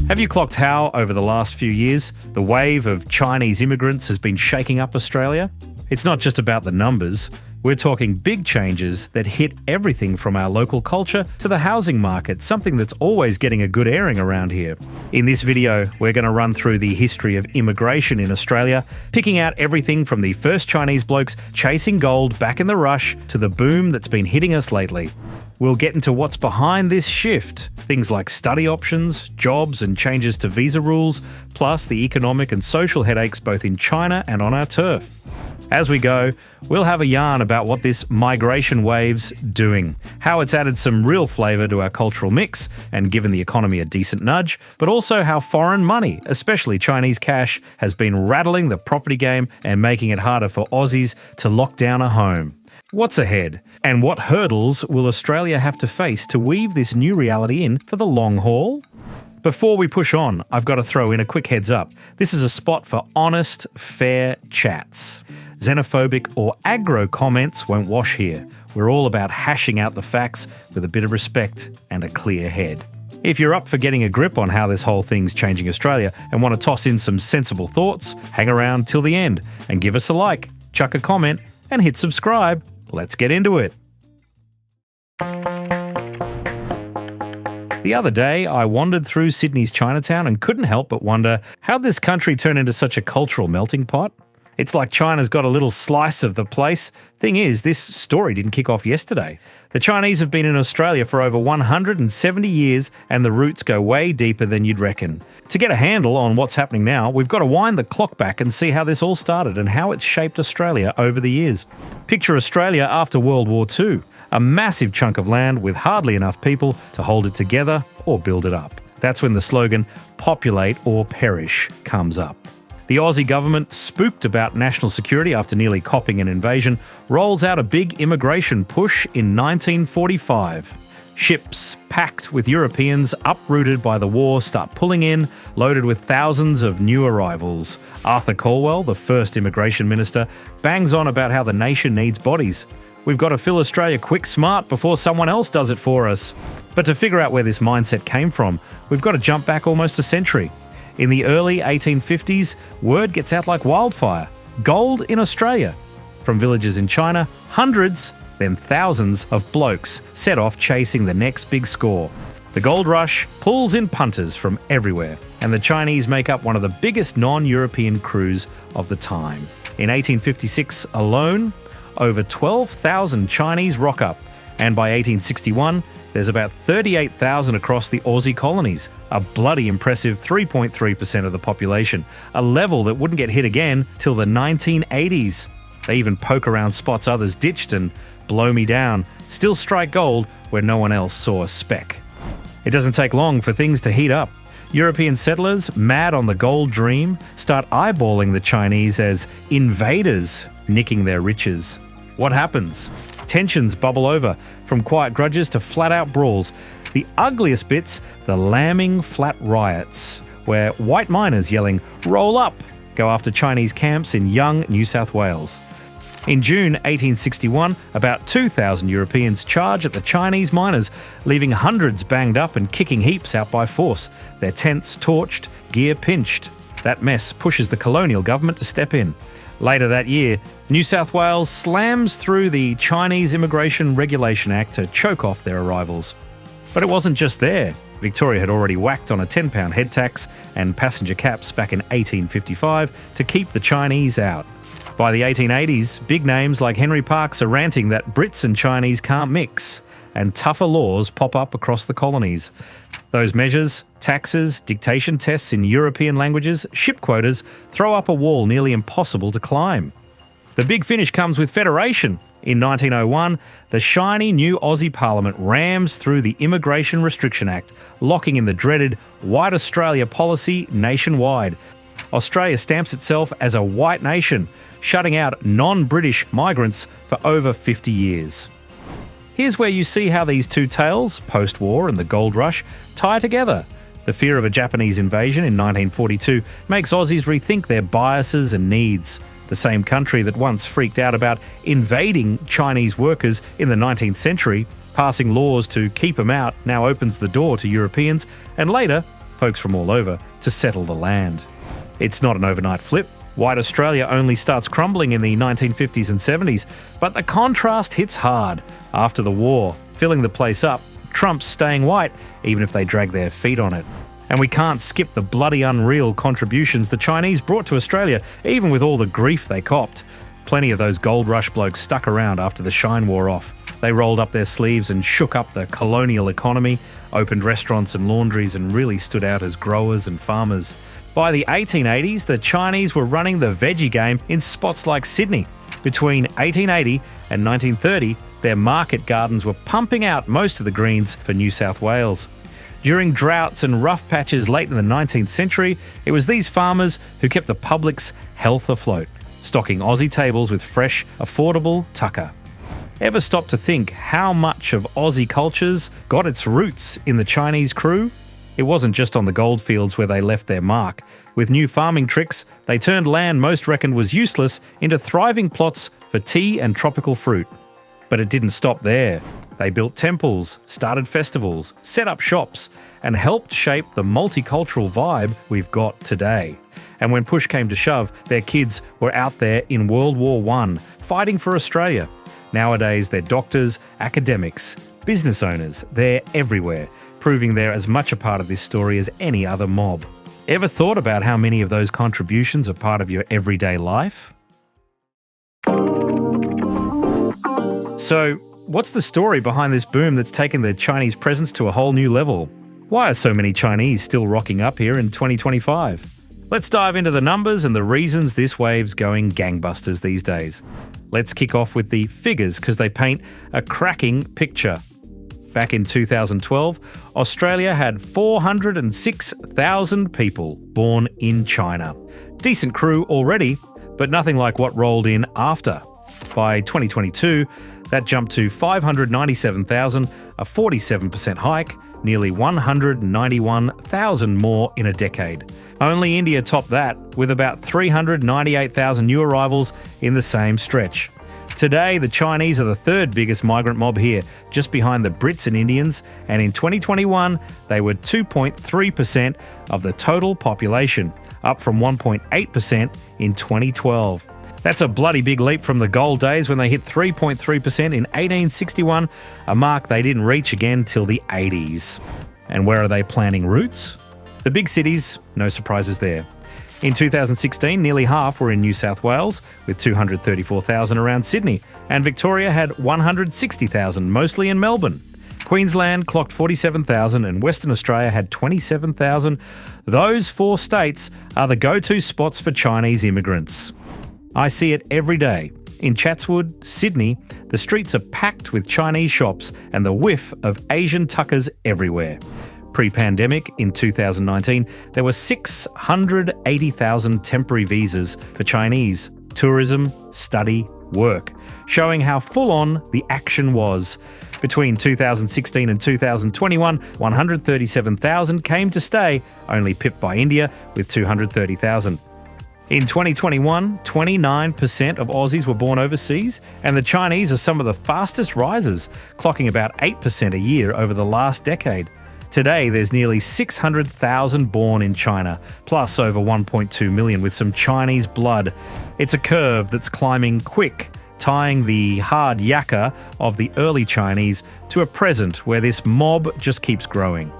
Have you clocked how, over the last few years, the wave of Chinese immigrants has been shaking up Australia? It's not just about the numbers. We're talking big changes that hit everything from our local culture to the housing market, something that's always getting a good airing around here. In this video, we're going to run through the history of immigration in Australia, picking out everything from the first Chinese blokes chasing gold back in the rush to the boom that's been hitting us lately. We'll get into what's behind this shift, things like study options, jobs and changes to visa rules, plus the economic and social headaches both in China and on our turf. As we go, we'll have a yarn about what this migration wave's doing, how it's added some real flavour to our cultural mix and given the economy a decent nudge, but also how foreign money, especially Chinese cash, has been rattling the property game and making it harder for Aussies to lock down a home. What's ahead? And what hurdles will Australia have to face to weave this new reality in for the long haul? Before we push on, I've got to throw in a quick heads up. This is a spot for honest, fair chats. Xenophobic or aggro comments won't wash here. We're all about hashing out the facts with a bit of respect and a clear head. If you're up for getting a grip on how this whole thing's changing Australia and want to toss in some sensible thoughts, hang around till the end and give us a like, chuck a comment and hit subscribe. Let's get into it. The other day, I wandered through Sydney's Chinatown and couldn't help but wonder how this country turned into such a cultural melting pot. It's like China's got a little slice of the place. Thing is, this story didn't kick off yesterday. The Chinese have been in Australia for over 170 years and the roots go way deeper than you'd reckon. To get a handle on what's happening now, we've got to wind the clock back and see how this all started and how it's shaped Australia over the years. Picture Australia after World War II, a massive chunk of land with hardly enough people to hold it together or build it up. That's when the slogan, "Populate or perish," comes up. The Aussie government, spooked about national security after nearly copping an invasion, rolls out a big immigration push in 1945. Ships, packed with Europeans uprooted by the war, start pulling in, loaded with thousands of new arrivals. Arthur Calwell, the first immigration minister, bangs on about how the nation needs bodies. We've got to fill Australia quick smart before someone else does it for us. But to figure out where this mindset came from, we've got to jump back almost a century. In the early 1850s, word gets out like wildfire. Gold in Australia. From villages in China, hundreds, then thousands of blokes set off chasing the next big score. The gold rush pulls in punters from everywhere, and the Chinese make up one of the biggest non-European crews of the time. In 1856 alone, over 12,000 Chinese rock up, and by 1861, there's about 38,000 across the Aussie colonies, a bloody impressive 3.3% of the population, a level that wouldn't get hit again till the 1980s. They even poke around spots others ditched and blow me down, still strike gold where no one else saw a speck. It doesn't take long for things to heat up. European settlers, mad on the gold dream, start eyeballing the Chinese as invaders, nicking their riches. What happens? Tensions bubble over, from quiet grudges to flat-out brawls. The ugliest bits, the lambing flat riots, where white miners yelling, "Roll up!" go after Chinese camps in young New South Wales. In June 1861, about 2,000 Europeans charge at the Chinese miners, leaving hundreds banged up and kicking heaps out by force, their tents torched, gear pinched. That mess pushes the colonial government to step in. Later that year, New South Wales slams through the Chinese Immigration Regulation Act to choke off their arrivals. But it wasn't just there. Victoria had already whacked on a £10 head tax and passenger caps back in 1855 to keep the Chinese out. By the 1880s, big names like Henry Parkes are ranting that Brits and Chinese can't mix, and tougher laws pop up across the colonies. Those measures, taxes, dictation tests in European languages, ship quotas, throw up a wall nearly impossible to climb. The big finish comes with federation. In 1901, the shiny new Aussie Parliament rams through the Immigration Restriction Act, locking in the dreaded White Australia policy nationwide. Australia stamps itself as a white nation, shutting out non-British migrants for over 50 years. Here's where you see how these two tales, post-war and the gold rush, tie together. The fear of a Japanese invasion in 1942 makes Aussies rethink their biases and needs. The same country that once freaked out about invading Chinese workers in the 19th century, passing laws to keep them out, now opens the door to Europeans, and later, folks from all over to settle the land. It's not an overnight flip. White Australia only starts crumbling in the 1950s and 70s, but the contrast hits hard. After the war, filling the place up, Trump's staying white, even if they drag their feet on it. And we can't skip the bloody unreal contributions the Chinese brought to Australia, even with all the grief they copped. Plenty of those gold rush blokes stuck around after the shine wore off. They rolled up their sleeves and shook up the colonial economy, opened restaurants and laundries, and really stood out as growers and farmers. By the 1880s, the Chinese were running the veggie game in spots like Sydney. Between 1880 and 1930, their market gardens were pumping out most of the greens for New South Wales. During droughts and rough patches late in the 19th century, it was these farmers who kept the public's health afloat, stocking Aussie tables with fresh, affordable tucker. Ever stop to think how much of Aussie cultures got its roots in the Chinese crew? It wasn't just on the goldfields where they left their mark. With new farming tricks, they turned land most reckoned was useless into thriving plots for tea and tropical fruit. But it didn't stop there. They built temples, started festivals, set up shops, and helped shape the multicultural vibe we've got today. And when push came to shove, their kids were out there in World War I, fighting for Australia. Nowadays, they're doctors, academics, business owners. They're everywhere, proving they're as much a part of this story as any other mob. Ever thought about how many of those contributions are part of your everyday life? So, what's the story behind this boom that's taken the Chinese presence to a whole new level? Why are so many Chinese still rocking up here in 2025? Let's dive into the numbers and the reasons this wave's going gangbusters these days. Let's kick off with the figures because they paint a cracking picture. Back in 2012, Australia had 406,000 people born in China. Decent crew already, but nothing like what rolled in after. By 2022, that jumped to 597,000, a 47% hike, nearly 191,000 more in a decade. Only India topped that, with about 398,000 new arrivals in the same stretch. Today, the Chinese are the third biggest migrant mob here, just behind the Brits and Indians, and in 2021, they were 2.3% of the total population, up from 1.8% in 2012. That's a bloody big leap from the gold days when they hit 3.3% in 1861, a mark they didn't reach again till the 80s. And where are they planting roots? The big cities, no surprises there. In 2016, nearly half were in New South Wales, with 234,000 around Sydney, and Victoria had 160,000, mostly in Melbourne. Queensland clocked 47,000 and Western Australia had 27,000. Those four states are the go-to spots for Chinese immigrants. I see it every day. In Chatswood, Sydney, the streets are packed with Chinese shops and the whiff of Asian tuckers everywhere. Pre-pandemic, in 2019, there were 680,000 temporary visas for Chinese, tourism, study, work, showing how full-on the action was. Between 2016 and 2021, 137,000 came to stay, only pipped by India with 230,000. In 2021, 29% of Aussies were born overseas, and the Chinese are some of the fastest risers, clocking about 8% a year over the last decade. Today, there's nearly 600,000 born in China, plus over 1.2 million with some Chinese blood. It's a curve that's climbing quick, tying the hard yakka of the early Chinese to a present where this mob just keeps growing.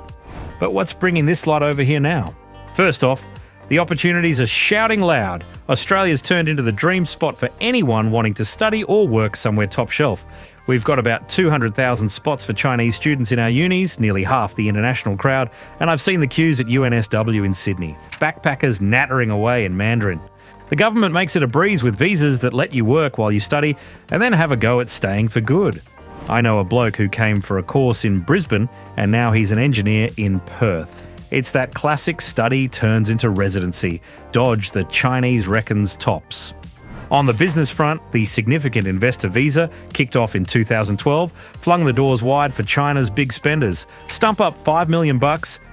But what's bringing this lot over here now? First off, the opportunities are shouting loud. Australia's turned into the dream spot for anyone wanting to study or work somewhere top shelf. We've got about 200,000 spots for Chinese students in our unis, nearly half the international crowd, and I've seen the queues at UNSW in Sydney. Backpackers nattering away in Mandarin. The government makes it a breeze with visas that let you work while you study and then have a go at staying for good. I know a bloke who came for a course in Brisbane and now he's an engineer in Perth. It's that classic study turns into residency. Dodge the Chinese reckons tops. On the business front, the significant investor visa, kicked off in 2012, flung the doors wide for China's big spenders. Stump up $5 million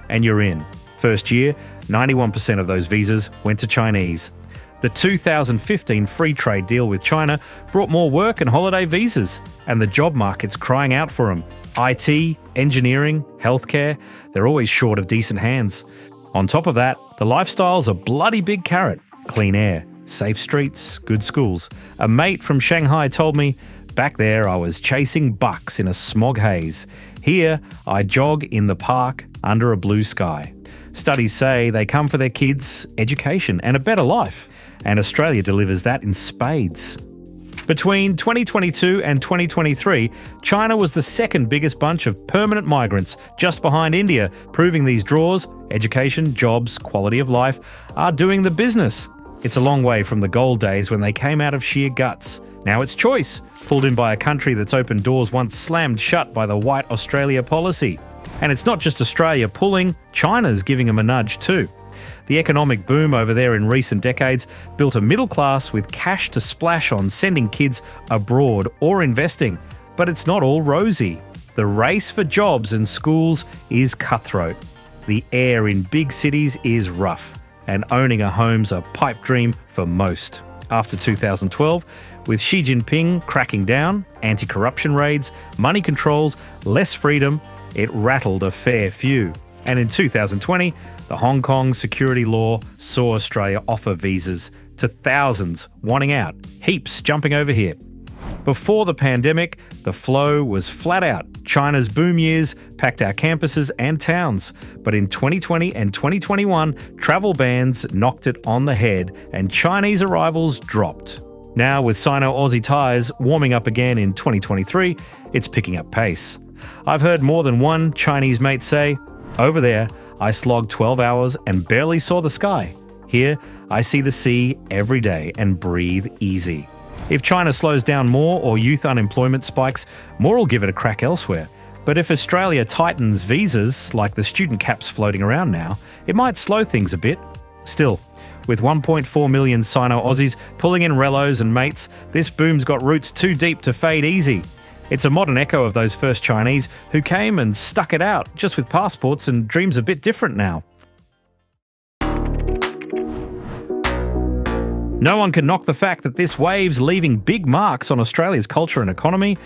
and you're in. First year, 91% of those visas went to Chinese. The 2015 free trade deal with China brought more work and holiday visas, and the job market's crying out for them. IT, engineering, healthcare, they're always short of decent hands. On top of that, the lifestyle's a bloody big carrot. Clean air, safe streets, good schools. A mate from Shanghai told me, back there I was chasing bucks in a smog haze. Here, I jog in the park under a blue sky. Studies say they come for their kids' education and a better life, and Australia delivers that in spades. Between 2022 and 2023, China was the second biggest bunch of permanent migrants, just behind India, proving these draws, education, jobs, quality of life, are doing the business. It's a long way from the gold days when they came out of sheer guts. Now it's choice, pulled in by a country that's opened doors once slammed shut by the White Australia policy. And it's not just Australia pulling, China's giving them a nudge too. The economic boom over there in recent decades built a middle class with cash to splash on sending kids abroad or investing. But it's not all rosy. The race for jobs and schools is cutthroat. The air in big cities is rough, and owning a home's a pipe dream for most. After 2012, with Xi Jinping cracking down, anti-corruption raids, money controls, less freedom, it rattled a fair few. And in 2020, the Hong Kong security law saw Australia offer visas to thousands wanting out, heaps jumping over here. Before the pandemic, the flow was flat out. China's boom years packed our campuses and towns. But in 2020 and 2021, travel bans knocked it on the head and Chinese arrivals dropped. Now, with Sino-Aussie ties warming up again in 2023, it's picking up pace. I've heard more than one Chinese mate say, "Over there, I slogged 12 hours and barely saw the sky. Here, I see the sea every day and breathe easy." If China slows down more or youth unemployment spikes, more will give it a crack elsewhere. But if Australia tightens visas, like the student caps floating around now, it might slow things a bit. Still, with 1.4 million Sino-Aussies pulling in relos and mates, this boom's got roots too deep to fade easy. It's a modern echo of those first Chinese who came and stuck it out, just with passports and dreams a bit different now. No one can knock the fact that this wave's leaving big marks on Australia's culture and economy,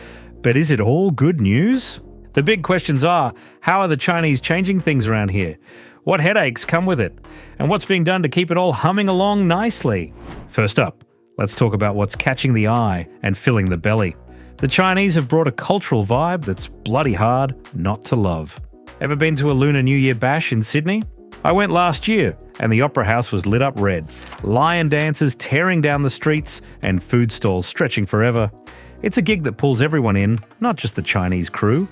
but is it all good news? The big questions are, how are the Chinese changing things around here? What headaches come with it? And what's being done to keep it all humming along nicely? First up, let's talk about what's catching the eye and filling the belly. The Chinese have brought a cultural vibe that's bloody hard not to love. Ever been to a Lunar New Year bash in Sydney? I went last year, and the Opera House was lit up red. Lion dancers tearing down the streets, and food stalls stretching forever. It's a gig that pulls everyone in, not just the Chinese crew.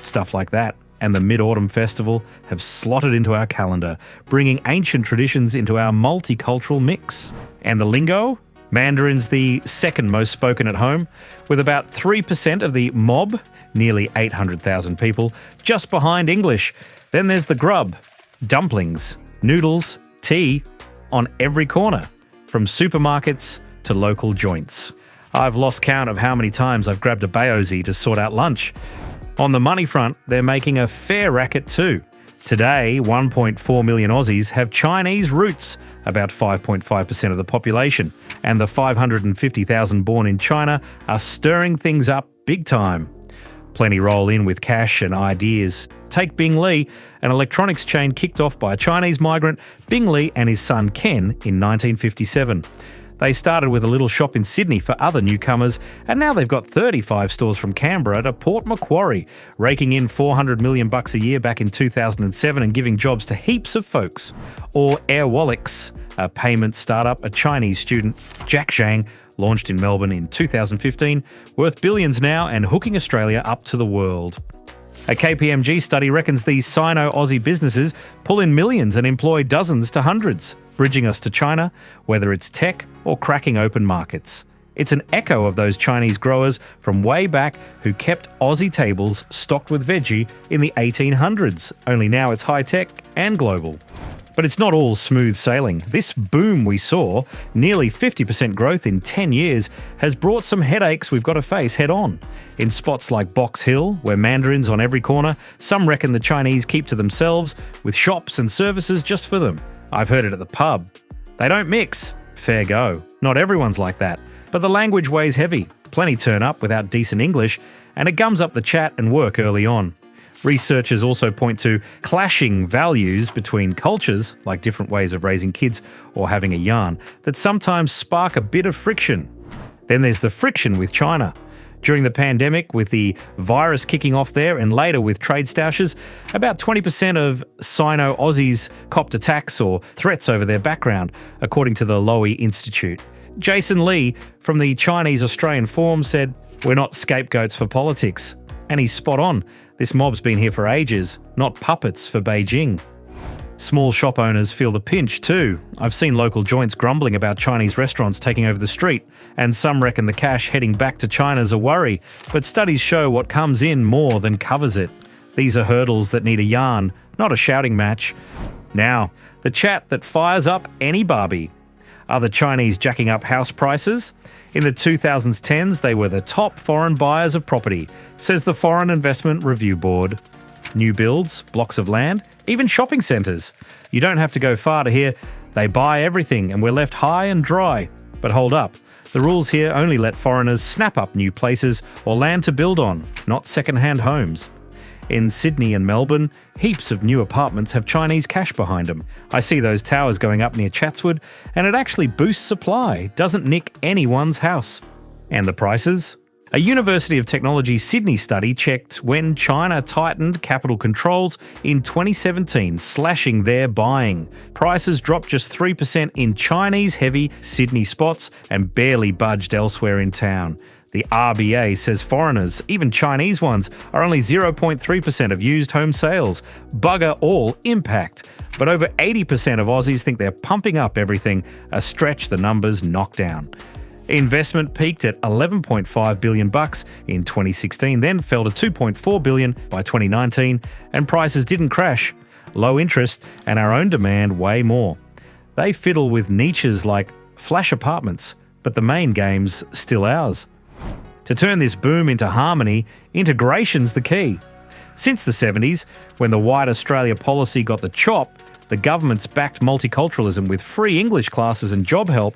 Stuff like that, and the Mid-Autumn Festival have slotted into our calendar, bringing ancient traditions into our multicultural mix. And the lingo? Mandarin's the second most spoken at home, with about 3% of the mob, nearly 800,000 people, just behind English. Then there's the grub. Dumplings, noodles, tea, on every corner, from supermarkets to local joints. I've lost count of how many times I've grabbed a baozi to sort out lunch. On the money front, they're making a fair racket too. Today, 1.4 million Aussies have Chinese roots, about 5.5% of the population, and the 550,000 born in China are stirring things up big time. Plenty roll in with cash and ideas. Take Bing Li, an electronics chain kicked off by a Chinese migrant, Bing Li and his son Ken, in 1957. They started with a little shop in Sydney for other newcomers, and now they've got 35 stores from Canberra to Port Macquarie, raking in $400 million a year back in 2007 and giving jobs to heaps of folks. Or Airwallex, a payment startup a Chinese student, Jack Zhang, launched in Melbourne in 2015, worth billions now and hooking Australia up to the world. A KPMG study reckons these Sino-Aussie businesses pull in millions and employ dozens to hundreds, bridging us to China, whether it's tech or cracking open markets. It's an echo of those Chinese growers from way back who kept Aussie tables stocked with veggie in the 1800s, only now it's high-tech and global. But it's not all smooth sailing. This boom we saw, nearly 50% growth in 10 years, has brought some headaches we've got to face head on. In spots like Box Hill, where Mandarin's on every corner, some reckon the Chinese keep to themselves, with shops and services just for them. I've heard it at the pub. They don't mix. Fair go. Not everyone's like that. But the language weighs heavy. Plenty turn up without decent English, and it gums up the chat and work early on. Researchers also point to clashing values between cultures, like different ways of raising kids or having a yarn, that sometimes spark a bit of friction. Then there's the friction with China. During the pandemic, with the virus kicking off there and later with trade stoushes, about 20% of Sino-Aussies copped attacks or threats over their background, according to the Lowy Institute. Jason Lee from the Chinese-Australian Forum said, "We're not scapegoats for politics." And he's spot on. This mob's been here for ages, not puppets for Beijing. Small shop owners feel the pinch too. I've seen local joints grumbling about Chinese restaurants taking over the street, and some reckon the cash heading back to China's a worry, but studies show what comes in more than covers it. These are hurdles that need a yarn, not a shouting match. Now, the chat that fires up any Barbie. Are the Chinese jacking up house prices? In the 2010s, they were the top foreign buyers of property, says the Foreign Investment Review Board. New builds, blocks of land, even shopping centres. You don't have to go far to hear they buy everything and we're left high and dry. But hold up, the rules here only let foreigners snap up new places or land to build on, not second-hand homes. In Sydney and Melbourne, heaps of new apartments have Chinese cash behind them. I see those towers going up near Chatswood, and it actually boosts supply, doesn't nick anyone's house. And the prices? A University of Technology Sydney study checked when China tightened capital controls in 2017, slashing their buying. Prices dropped just 3% in Chinese-heavy Sydney spots and barely budged elsewhere in town. The RBA says foreigners, even Chinese ones, are only 0.3% of used home sales. Bugger all impact. But over 80% of Aussies think they're pumping up everything, a stretch the numbers knock down. Investment peaked at $11.5 billion in 2016, then fell to $2.4 billion by 2019, and prices didn't crash. Low interest and our own demand way more. They fiddle with niches like flash apartments, but the main game's still ours. To turn this boom into harmony, integration's the key. Since the 70s, when the White Australia policy got the chop, the government's backed multiculturalism with free English classes and job help.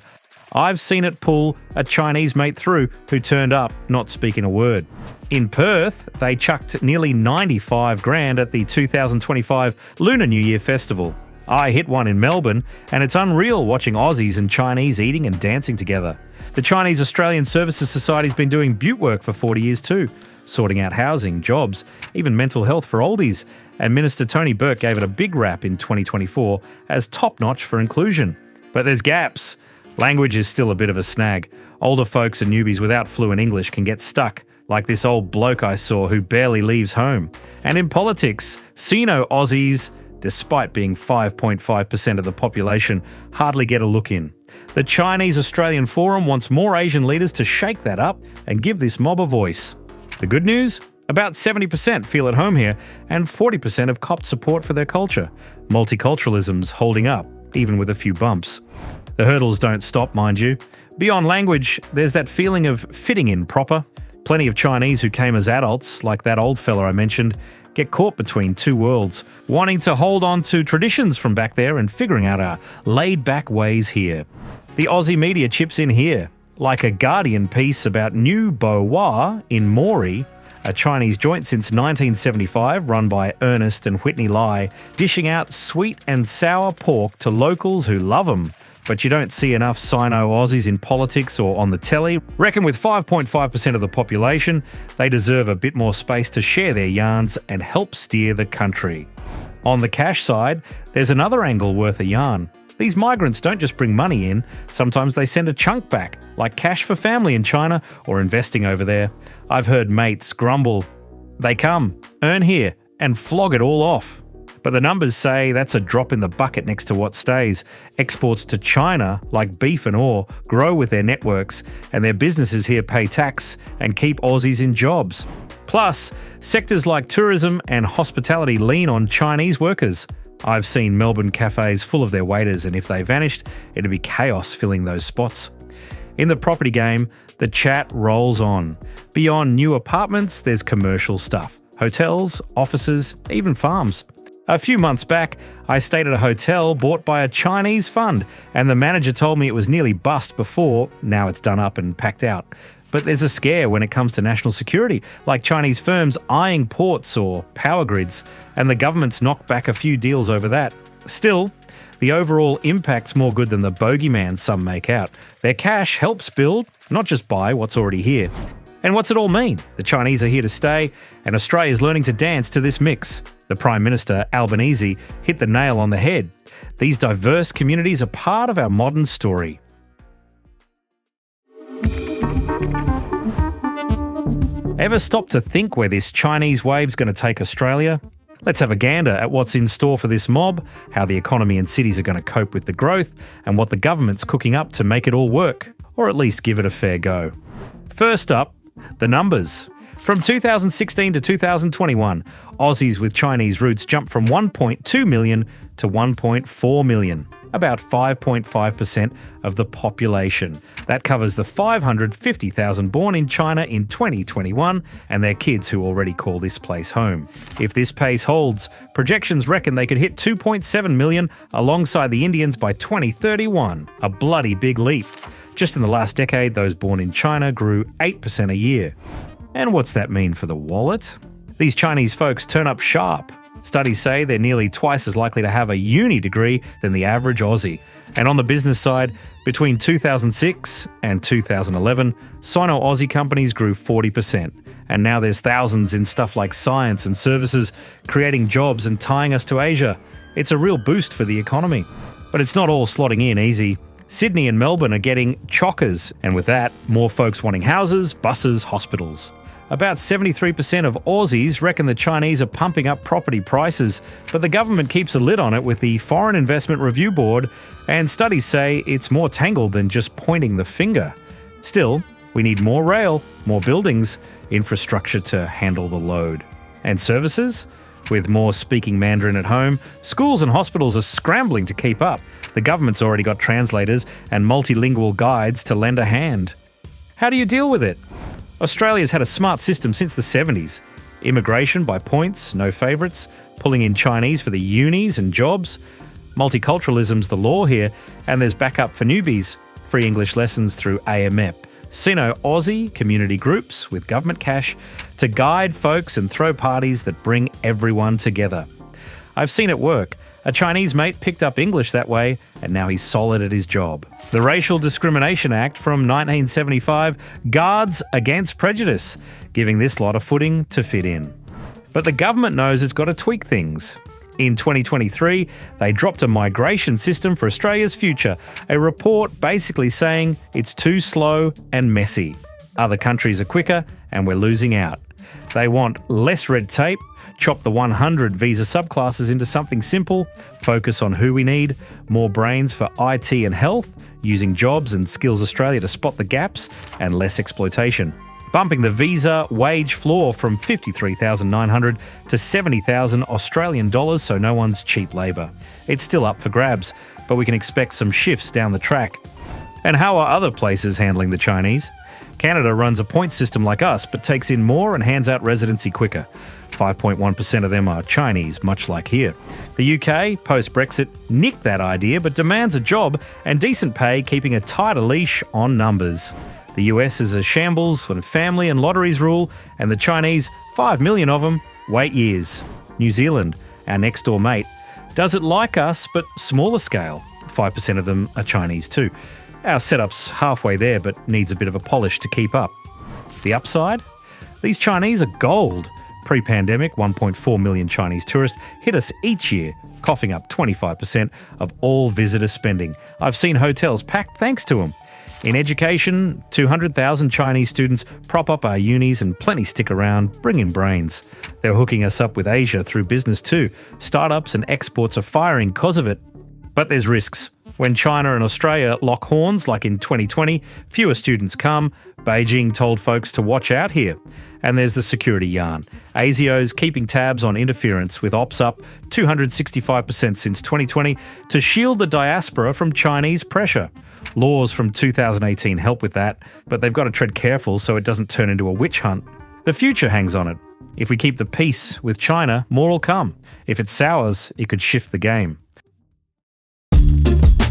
I've seen it pull a Chinese mate through who turned up not speaking a word. In Perth, they chucked nearly 95 grand at the 2025 Lunar New Year Festival. I hit one in Melbourne, and it's unreal watching Aussies and Chinese eating and dancing together. The Chinese Australian Services Society's been doing butte work for 40 years too, sorting out housing, jobs, even mental health for oldies, and Minister Tony Burke gave it a big rap in 2024 as top-notch for inclusion. But there's gaps. Language is still a bit of a snag. Older folks and newbies without fluent English can get stuck, like this old bloke I saw who barely leaves home. And in politics, Sino-Aussies, despite being 5.5% of the population, hardly get a look in. The Chinese Australian Forum wants more Asian leaders to shake that up and give this mob a voice. The good news? About 70% feel at home here, and 40% have copped support for their culture. Multiculturalism's holding up, even with a few bumps. The hurdles don't stop, mind you. Beyond language, there's that feeling of fitting in proper. Plenty of Chinese who came as adults, like that old fella I mentioned, get caught between two worlds, wanting to hold on to traditions from back there and figuring out our laid-back ways here. The Aussie media chips in here, like a Guardian piece about New Bo Hua in Maury, a Chinese joint since 1975 run by Ernest and Whitney Lai, dishing out sweet and sour pork to locals who love them. But you don't see enough Sino-Aussies in politics or on the telly. Reckon with 5.5% of the population, they deserve a bit more space to share their yarns and help steer the country. On the cash side, there's another angle worth a yarn. These migrants don't just bring money in, sometimes they send a chunk back, like cash for family in China or investing over there. I've heard mates grumble. They come, earn here, and flog it all off. But the numbers say that's a drop in the bucket next to what stays. Exports to China, like beef and ore, grow with their networks, and their businesses here pay tax and keep Aussies in jobs. Plus, sectors like tourism and hospitality lean on Chinese workers. I've seen Melbourne cafes full of their waiters, and if they vanished, it'd be chaos filling those spots. In the property game, the chat rolls on. Beyond new apartments, there's commercial stuff. Hotels, offices, even farms. A few months back, I stayed at a hotel bought by a Chinese fund, and the manager told me it was nearly bust before, now it's done up and packed out. But there's a scare when it comes to national security, like Chinese firms eyeing ports or power grids, and the government's knocked back a few deals over that. Still, the overall impact's more good than the bogeyman some make out. Their cash helps build, not just buy what's already here. And what's it all mean? The Chinese are here to stay, and Australia's learning to dance to this mix. The Prime Minister, Albanese, hit the nail on the head. These diverse communities are part of our modern story. Ever stop to think where this Chinese wave's going to take Australia? Let's have a gander at what's in store for this mob, how the economy and cities are going to cope with the growth, and what the government's cooking up to make it all work, or at least give it a fair go. First up, the numbers. From 2016 to 2021, Aussies with Chinese roots jumped from 1.2 million to 1.4 million, about 5.5% of the population. That covers the 550,000 born in China in 2021 and their kids who already call this place home. If this pace holds, projections reckon they could hit 2.7 million alongside the Indians by 2031, a bloody big leap. Just in the last decade, those born in China grew 8% a year. And what's that mean for the wallet? These Chinese folks turn up sharp. Studies say they're nearly twice as likely to have a uni degree than the average Aussie. And on the business side, between 2006 and 2011, Sino-Aussie companies grew 40%. And now there's thousands in stuff like science and services, creating jobs and tying us to Asia. It's a real boost for the economy. But it's not all slotting in easy. Sydney and Melbourne are getting chockers, and with that, more folks wanting houses, buses, hospitals. About 73% of Aussies reckon the Chinese are pumping up property prices, but the government keeps a lid on it with the Foreign Investment Review Board, and studies say it's more tangled than just pointing the finger. Still, we need more rail, more buildings, infrastructure to handle the load. And services? With more speaking Mandarin at home, schools and hospitals are scrambling to keep up. The government's already got translators and multilingual guides to lend a hand. How do you deal with it? Australia's had a smart system since the 70s. Immigration by points, no favourites, pulling in Chinese for the unis and jobs. Multiculturalism's the law here, and there's backup for newbies, free English lessons through AMEP. Sino-Aussie community groups with government cash to guide folks and throw parties that bring everyone together. I've seen it work. A Chinese mate picked up English that way, and now he's solid at his job. The Racial Discrimination Act from 1975 guards against prejudice, giving this lot a footing to fit in. But the government knows it's got to tweak things. In 2023, they dropped a migration system for Australia's future, a report basically saying it's too slow and messy. Other countries are quicker, and we're losing out. They want less red tape, chop the 100 visa subclasses into something simple, focus on who we need, more brains for IT and health, using Jobs and Skills Australia to spot the gaps, and less exploitation. Bumping the visa wage floor from $53,900 to $70,000 Australian dollars so no one's cheap labour. It's still up for grabs, but we can expect some shifts down the track. And how are other places handling the Chinese? Canada runs a point system like us, but takes in more and hands out residency quicker. 5.1% of them are Chinese, much like here. The UK, post-Brexit, nicked that idea but demands a job and decent pay, keeping a tighter leash on numbers. The US is a shambles when family and lotteries rule, and the Chinese, 5 million of them, wait years. New Zealand, our next door mate, does it like us but smaller scale. 5% of them are Chinese too. Our setup's halfway there but needs a bit of a polish to keep up. The upside? These Chinese are gold. Pre-pandemic, 1.4 million Chinese tourists hit us each year, coughing up 25% of all visitor spending. I've seen hotels packed thanks to them. In education, 200,000 Chinese students prop up our unis and plenty stick around, bring in brains. They're hooking us up with Asia through business too. Startups and exports are firing cause of it. But there's risks. When China and Australia lock horns, like in 2020, fewer students come. Beijing told folks to watch out here. And there's the security yarn. ASIO's keeping tabs on interference, with ops up 265% since 2020 to shield the diaspora from Chinese pressure. Laws from 2018 help with that, but they've got to tread careful so it doesn't turn into a witch hunt. The future hangs on it. If we keep the peace with China, more will come. If it sours, it could shift the game.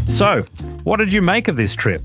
So, what did you make of this trip?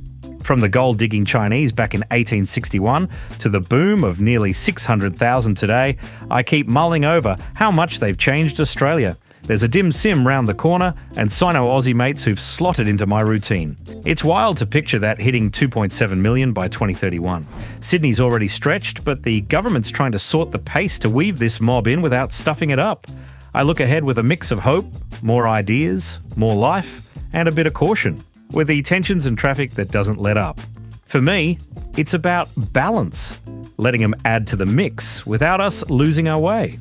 From the gold-digging Chinese back in 1861 to the boom of nearly 600,000 today, I keep mulling over how much they've changed Australia. There's a dim sim round the corner and Sino-Aussie mates who've slotted into my routine. It's wild to picture that hitting 2.7 million by 2031. Sydney's already stretched, but the government's trying to sort the pace to weave this mob in without stuffing it up. I look ahead with a mix of hope, more ideas, more life, and a bit of caution, with the tensions and traffic that doesn't let up. For me, it's about balance, letting them add to the mix without us losing our way.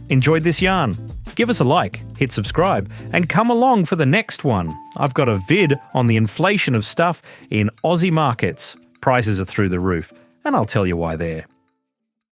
Enjoyed this yarn? Give us a like, hit subscribe, and come along for the next one. I've got a vid on the inflation of stuff in Aussie markets. Prices are through the roof, and I'll tell you why there.